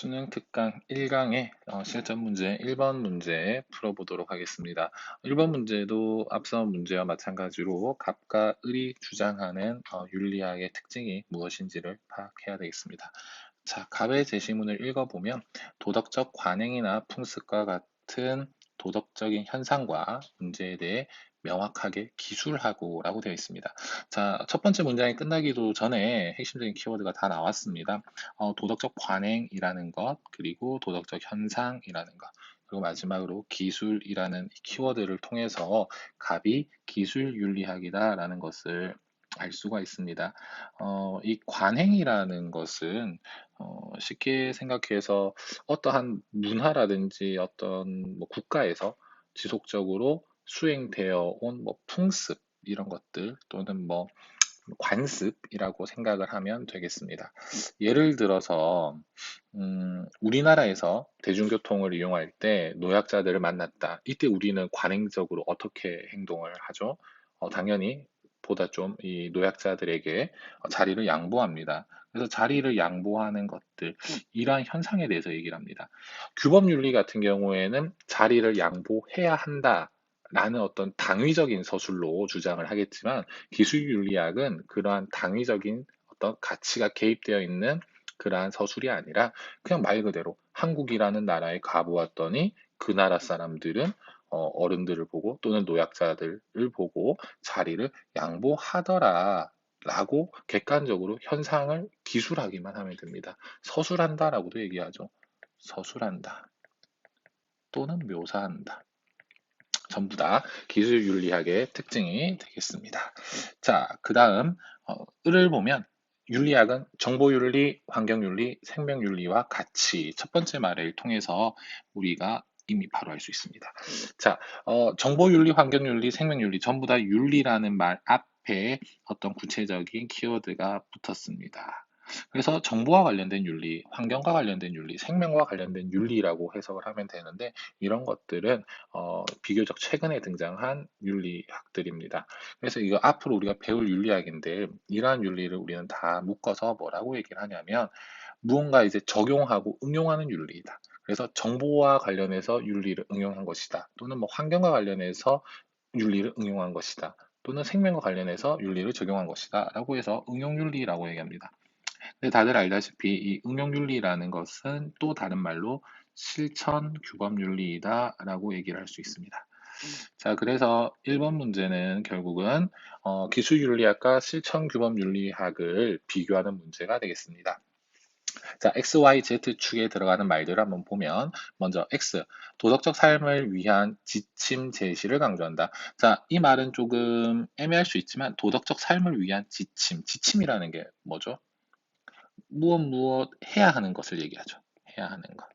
수능 특강 1강의 실전 문제 1번 문제 풀어보도록 하겠습니다. 1번 문제도 앞서 문제와 마찬가지로 갑과 을이 주장하는 윤리학의 특징이 무엇인지를 파악해야 되겠습니다. 자, 갑의 제시문을 읽어보면 도덕적 관행이나 풍습과 같은 도덕적인 현상과 문제에 대해 명확하게 기술하고 라고 되어 있습니다. 자, 첫 번째 문장이 끝나기도 전에 핵심적인 키워드가 다 나왔습니다. 도덕적 관행이라는 것, 그리고 도덕적 현상이라는 것, 그리고 마지막으로 기술이라는 키워드를 통해서 갑이 기술윤리학이다라는 것을 알 수가 있습니다. 이 관행이라는 것은 쉽게 생각해서 어떠한 문화라든지 어떤 뭐 국가에서 지속적으로 수행되어 온 뭐 풍습 이런 것들 또는 뭐 관습이라고 생각을 하면 되겠습니다. 예를 들어서 우리나라에서 대중교통을 이용할 때 노약자들을 만났다. 이때 우리는 관행적으로 어떻게 행동을 하죠? 당연히 보다 좀 이 노약자들에게 자리를 양보합니다. 그래서 자리를 양보하는 것들, 이러한 현상에 대해서 얘기를 합니다. 규범윤리 같은 경우에는 자리를 양보해야 한다. 라는 어떤 당위적인 서술로 주장을 하겠지만 기술윤리학은 그러한 당위적인 어떤 가치가 개입되어 있는 그러한 서술이 아니라 그냥 말 그대로 한국이라는 나라에 가보았더니 그 나라 사람들은 어른들을 보고 또는 노약자들을 보고 자리를 양보하더라 라고 객관적으로 현상을 기술하기만 하면 됩니다. 서술한다 라고도 얘기하죠. 서술한다 또는 묘사한다. 전부 다 기술윤리학의 특징이 되겠습니다. 자, 그 다음 을을 보면 윤리학은 정보윤리, 환경윤리, 생명윤리와 같이 첫 번째 말을 통해서 우리가 이미 바로 알 수 있습니다. 자, 정보윤리, 환경윤리, 생명윤리 전부 다 윤리라는 말 앞에 어떤 구체적인 키워드가 붙었습니다. 그래서 정보와 관련된 윤리, 환경과 관련된 윤리, 생명과 관련된 윤리라고 해석을 하면 되는데 이런 것들은 비교적 최근에 등장한 윤리학들입니다. 그래서 이거 앞으로 우리가 배울 윤리학인데 이러한 윤리를 우리는 다 묶어서 뭐라고 얘기를 하냐면 무언가 이제 적용하고 응용하는 윤리이다. 그래서 정보와 관련해서 윤리를 응용한 것이다. 또는 뭐 환경과 관련해서 윤리를 응용한 것이다. 또는 생명과 관련해서 윤리를 적용한 것이다. 라고 해서 응용윤리라고 얘기합니다. 근데 다들 알다시피 이 응용윤리라는 것은 또 다른 말로 실천 규범윤리이다라고 얘기를 할 수 있습니다. 자, 그래서 1번 문제는 결국은 기술윤리학과 실천규범윤리학을 비교하는 문제가 되겠습니다. 자, X, Y, Z 축에 들어가는 말들을 한번 보면 먼저 X, 도덕적 삶을 위한 지침 제시를 강조한다. 자, 이 말은 조금 애매할 수 있지만 도덕적 삶을 위한 지침이라는 게 뭐죠? 무엇 해야 하는 것을 얘기하죠. 해야 하는 것.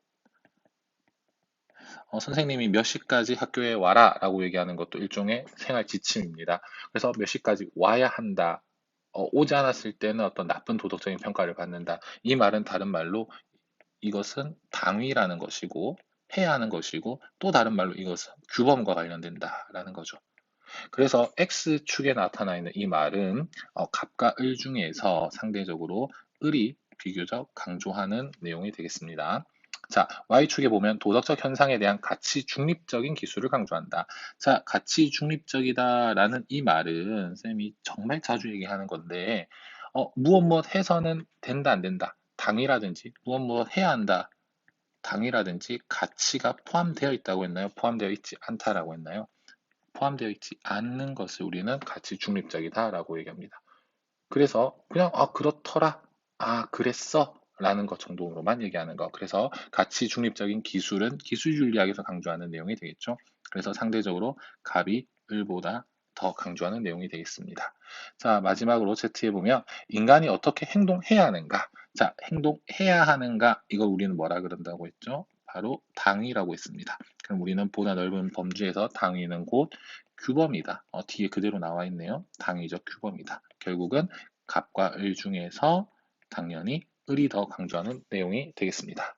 선생님이 몇 시까지 학교에 와라 라고 얘기하는 것도 일종의 생활 지침입니다. 그래서 몇 시까지 와야 한다. 오지 않았을 때는 어떤 나쁜 도덕적인 평가를 받는다. 이 말은 다른 말로 이것은 당위라는 것이고 해야 하는 것이고 또 다른 말로 이것은 규범과 관련된다라는 거죠. 그래서 X축에 나타나 있는 이 말은 갑과 을 중에서 상대적으로 을이 비교적 강조하는 내용이 되겠습니다. 자, Y축에 보면 도덕적 현상에 대한 가치 중립적인 기술을 강조한다. 자, 가치 중립적이다라는 이 말은 쌤이 정말 자주 얘기하는 건데 무엇 해서는 된다 안 된다. 당이라든지 무엇 해야 한다. 당이라든지 가치가 포함되어 있다고 했나요? 포함되어 있지 않다라고 했나요? 포함되어 있지 않는 것을 우리는 가치 중립적이다라고 얘기합니다. 그래서 그냥 그렇더라, 그랬어 라는 것 정도로만 얘기하는 거. 그래서 가치 중립적인 기술은 기술윤리학에서 강조하는 내용이 되겠죠. 그래서 상대적으로 갑이 을보다 더 강조하는 내용이 되겠습니다. 자, 마지막으로 Z에 보면 인간이 어떻게 행동해야 하는가? 자, 행동해야 하는가? 이걸 우리는 뭐라 그런다고 했죠? 바로 당위라고 했습니다. 그럼 우리는 보다 넓은 범주에서 당위는 곧 규범이다. 뒤에 그대로 나와 있네요. 당위적 규범이다. 결국은 갑과 을 중에서 당연히 을이 더 강조하는 내용이 되겠습니다.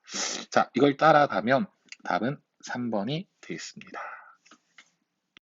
자, 이걸 따라가면 답은 3번이 되겠습니다.